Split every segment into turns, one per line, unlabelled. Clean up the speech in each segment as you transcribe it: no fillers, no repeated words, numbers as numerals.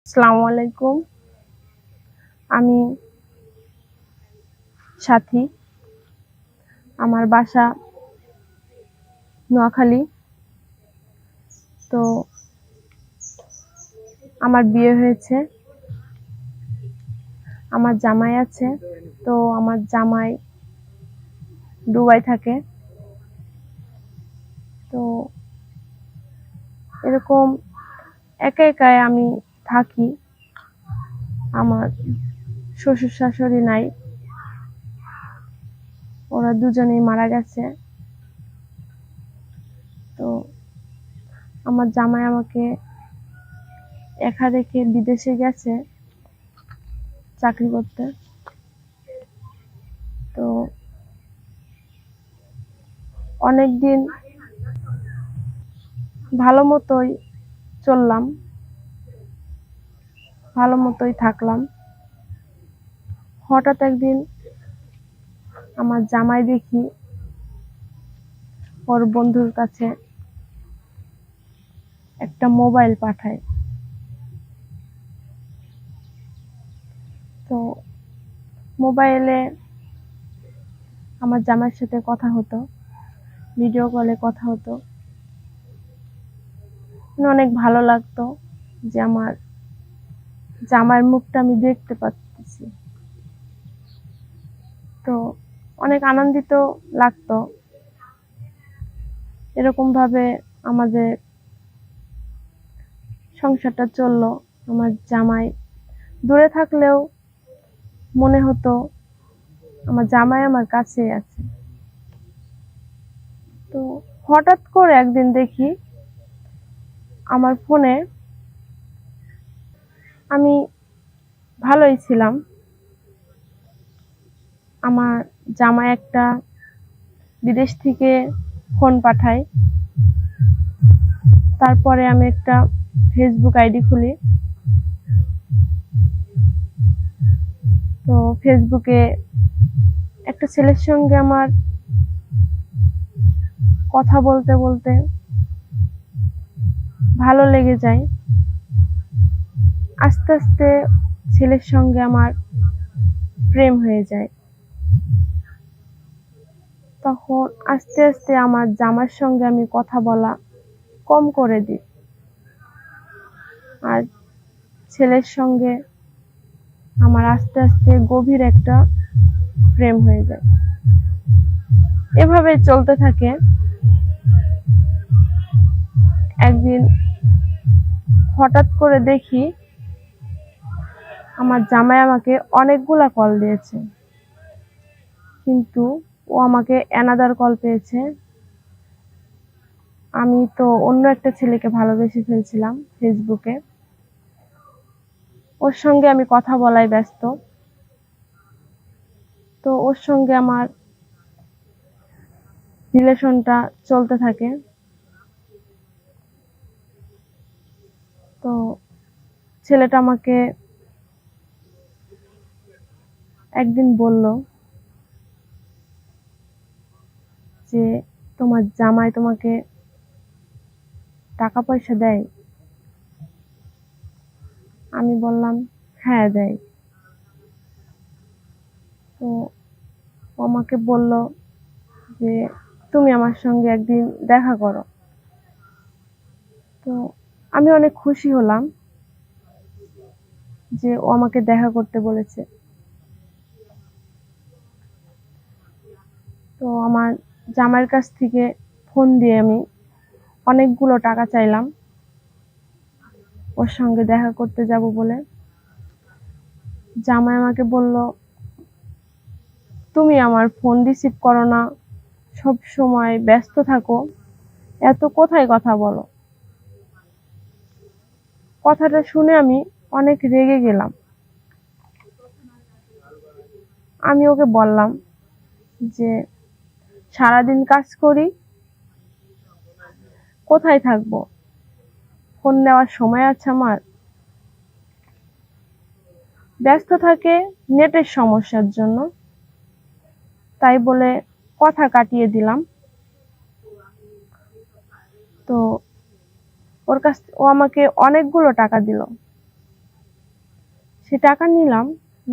আসসালামু আলাইকুম। আমি সাথী। আমার বাসা নোয়াখালী। তো আমার বিয়ে হয়েছে। আমার জামাই আছে। তো আমার জামাই দুবাই থাকে। তো এরকম একা একাই আমি থাকি। আমার শ্বশুর শাশুড়ি নাই, ওরা দুজনেই মারা গেছে। তো আমার জামাই আমাকে একা রেখে বিদেশে গেছে চাকরি করতে। তো অনেকদিন ভালো মতোই চললাম, ভালো মতোই থাকলাম। হঠাৎ একদিন আমার জামাই দেখি ওর বন্ধুর কাছে একটা মোবাইল পাঠায়। তো মোবাইলে আমার জামাইয়ের সাথে কথা হতো, ভিডিও কলে কথা হতো। অনেক ভালো লাগতো যে আমার জামাইয়ের মুখটা আমি দেখতে পাচ্ছি। তো অনেক আনন্দিত লাগতো। এরকম ভাবে আমাদের সংসারটা চললো। আমার জামাই দূরে থাকলেও মনে হতো আমার জামাই আমার কাছেই আছে। তো হঠাৎ করে একদিন দেখি আমার ফোনে, আমি ভালোই ছিলাম, আমার জামাই একটা বিদেশ থেকে ফোন পাঠায়। তারপরে আমি একটা ফেসবুক আইডি খুলি। তো ফেসবুকে একটা ছেলের সঙ্গে আমার কথা বলতে বলতে ভালো লেগে যায়। আস্তে আস্তে ছেলের সঙ্গে আমার প্রেম হয়ে যায়। তখন আস্তে আস্তে আমার জামার সঙ্গে আমি কথা বলা কম করে দিই, আর ছেলের সঙ্গে আমার আস্তে আস্তে গভীর একটা প্রেম হয়ে যায়। এভাবে চলতে থাকে। একদিন হঠাৎ করে দেখি আমার জামাই আমাকে অনেকগুলা কল দিয়েছে, কিন্তু ও আমাকে অ্যানাদার কল পেয়েছে। আমি তো অন্য একটা ছেলেকে ভালোবেসে ফেলছিলাম ফেসবুকে। ওর সঙ্গে আমি কথা বলায় ব্যস্ত। তো ওর সঙ্গে আমার রিলেশনটা চলতে থাকে। তো ছেলেটা আমাকে একদিন বলল যে তোমার জামাই তোমাকে টাকা পয়সা দেয়? আমি বললাম হ্যাঁ দেয়। তো ও আমাকে বলল যে তুমি আমার সঙ্গে একদিন দেখা করো। তো আমি অনেক খুশি হলাম যে ও আমাকে দেখা করতে বলেছে। তো আমার জামাইয়ের কাছ থেকে ফোন দিয়ে আমি অনেকগুলো টাকা চাইলাম ওর সঙ্গে দেখা করতে যাব বলে। জামাই আমাকে বলল তুমি আমার ফোন রিসিভ করো না, সব সময় ব্যস্ত থাকো, এত কোথায় কথা বলো। কথাটা শুনে আমি অনেক রেগে গেলাম। আমি ওকে বললাম যে সারাদিন কাজ করি, কোথায় থাকবো, ফোন নেওয়ার সময় আছে আমার? ব্যস্ত থাকে নেটের সমস্যার জন্য, তাই বলে কথা কাটিয়ে দিলাম। তো ও আমাকে অনেকগুলো টাকা দিল। সে টাকা নিলাম,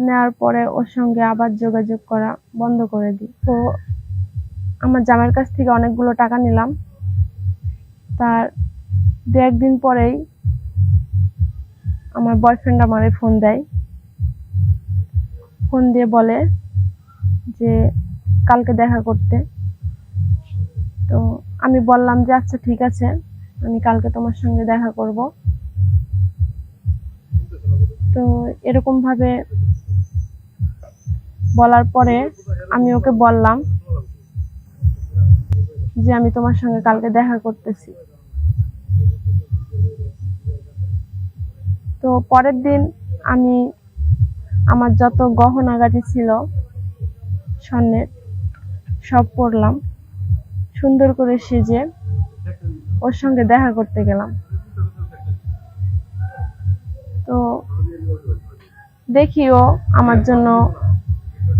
নেওয়ার পরে ওর সঙ্গে আবার যোগাযোগ করা বন্ধ করে দিই। তো আমার জামাইয়ের কাছ থেকে অনেকগুলো টাকা নিলাম। তার 2-1 দিন পরেই আমার বয়ফ্রেন্ড আমারে ফোন দেয়। ফোন দিয়ে বলে যে কালকে দেখা করতে। তো আমি বললাম যে আচ্ছা ঠিক আছে, আমি কালকে তোমার সঙ্গে দেখা করব। তো এরকম ভাবে বলার পরে আমি ওকে বললাম যে আমি তোমার সঙ্গে কালকে দেখা করতেছি। তো পরের দিন আমি আমার যত গহনাগাটি ছিল স্বর্ণের সব পরলাম, সুন্দর করে সেজে ওর সঙ্গে দেখা করতে গেলাম। তো দেখি ও আমার জন্য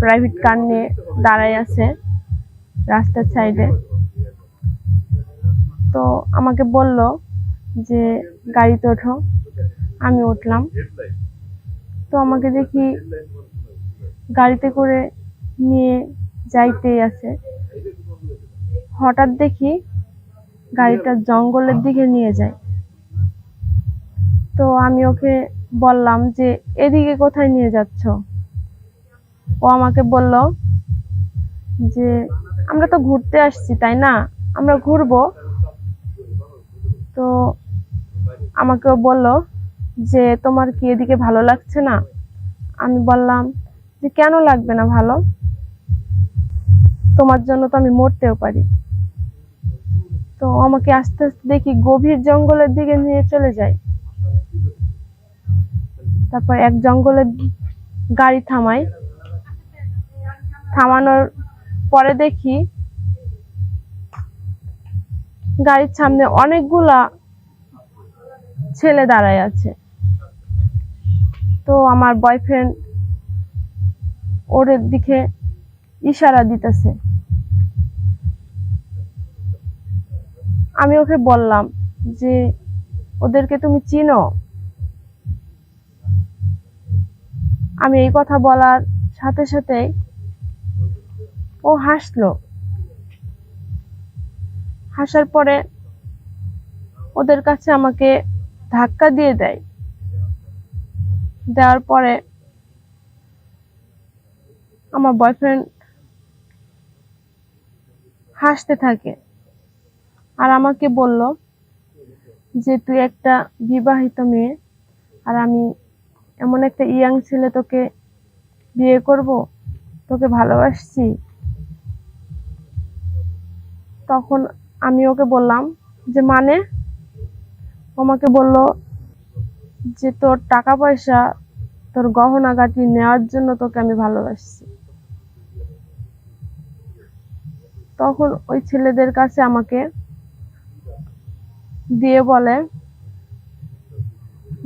প্রাইভেট কার নিয়ে দাঁড়ায় আছে রাস্তার সাইডে। তো আমাকে বলল যে গাড়িতে ওঠো। আমি উঠলাম। তো আমাকে দেখি গাড়িতে করে নিয়ে যাইতেই আছে। হঠাৎ দেখি গাড়িটা জঙ্গলের দিকে নিয়ে যায়। তো আমি ওকে বললাম যে এদিকে কোথায় নিয়ে যাচ্ছ? ও আমাকে বলল যে আমরা তো ঘুরতে আসছি, তাই না, আমরা ঘুরবো। তো আমাকেও বলল যে তোমার কি এদিকে ভালো লাগছে না? আমি বললাম যে কেন লাগবে না ভালো, তোমার জন্য তো আমি মরতেও পারি। তো আমাকে আস্তে আস্তে দেখি গভীর জঙ্গলের দিকে নিয়ে চলে যায়। তারপর এক জঙ্গলে গাড়ি থামাই। থামানোর পরে দেখি গাড়ির সামনে অনেকগুলা ছেলে দাঁড়ায় আছে। তো আমার বয়ফ্রেন্ড ওর দিকে ইশারা দিতেছে। আমি ওকে বললাম যে ওদেরকে তুমি চিনো? আমি এই কথা বলার সাথে সাথে ও হাসলো। হাসার পরে ওদের কাছে আমাকে ধাক্কা দিয়ে দেয়। দেওয়ার পরে আমার বয়ফ্রেন্ড হাসতে থাকে আর আমাকে বলল যে তুই একটা বিবাহিত মেয়ে, আর আমি এমন একটা ইয়াং ছেলে তোকে বিয়ে করব, তোকে ভালোবাসছি। তখন আমি ওকে বললাম যে মানে? আমাকে বলল যে তোর টাকা পয়সা, তোর গহনাগাটি নেওয়ার জন্য তোকে আমি ভালোবাসছি। তখন ওই ছেলেদের কাছে আমাকে দিয়ে বলে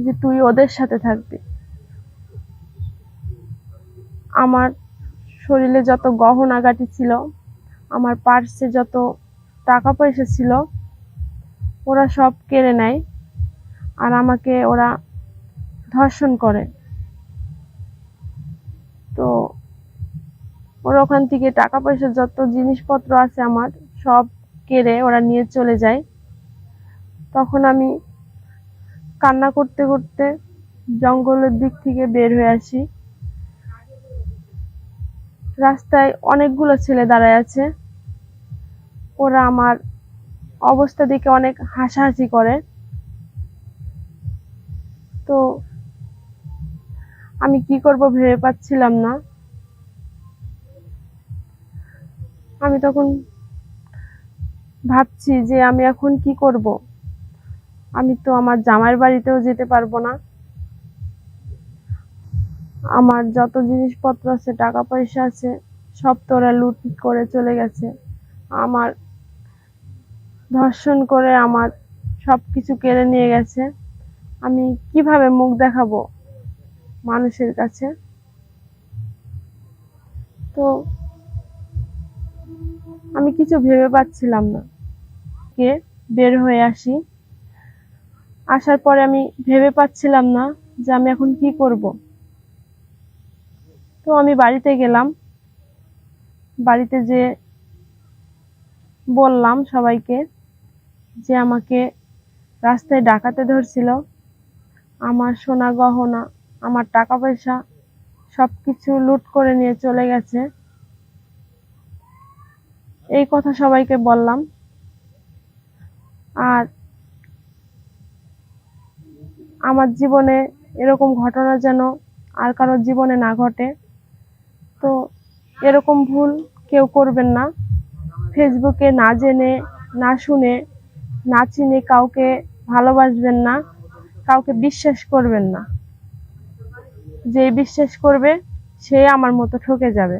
যে তুই ওদের সাথে থাকবি। আমার শরীরে যত গহনাগাটি ছিল, আমার পার্সে যত টাকা পয়সা ছিল, ওরা সব কেড়ে নেয় আর আমাকে ওরা ধর্ষণ করে। তো ওরা ওখান থেকে টাকা পয়সা যত জিনিসপত্র আছে আমার সব কেড়ে ওরা নিয়ে চলে যায়। তখন আমি কান্না করতে করতে জঙ্গলের দিক থেকে বের হয়ে আসি। রাস্তায় অনেকগুলো ছেলে দাঁড়ায় আছে। ওরা আমার অবস্থা দেখে অনেক হাসাহাসি করে। তো আমি কি করব ভেবে পাচ্ছিলাম না। আমি তখন ভাবছি যে আমি এখন কি করব। আমি তো আমার জামাইয়ের বাড়িতেও যেতে পারবো না। আমার যত জিনিসপত্র আছে, টাকা পয়সা আছে, সব তো ওরা লুট করে চলে গেছে। আমার ধর্ষণ করে আমার সবকিছু কেড়ে নিয়ে গেছে। আমি কিভাবে মুখ দেখাবো মানুষের কাছে? তো আমি কিছু ভেবে পাচ্ছিলাম না। কে বের হয়ে আসি। আসার পরে আমি ভেবে পাচ্ছিলাম না যে আমি এখন কি করব। তো আমি বাড়িতে গেলাম, বাড়িতে যে বললাম সবাইকে যে আমাকে রাস্তায় ডাকাতে ধরছিল, আমার সোনা গহনা, আমার টাকা পয়সা সবকিছু লুট করে নিয়ে চলে গেছে। এই কথা সবাইকে বললাম। আর আমার জীবনে এরকম ঘটনা যেন আর কারোর জীবনে না ঘটে। তো এরকম ভুল কেউ করবেন না। ফেসবুকে না জেনে, না শুনে, না চিনে কাউকে ভালোবাসবেন না, কাউকে বিশ্বাস করবেন না। যে বিশ্বাস করবে সে আমার মতো ঠকে যাবে।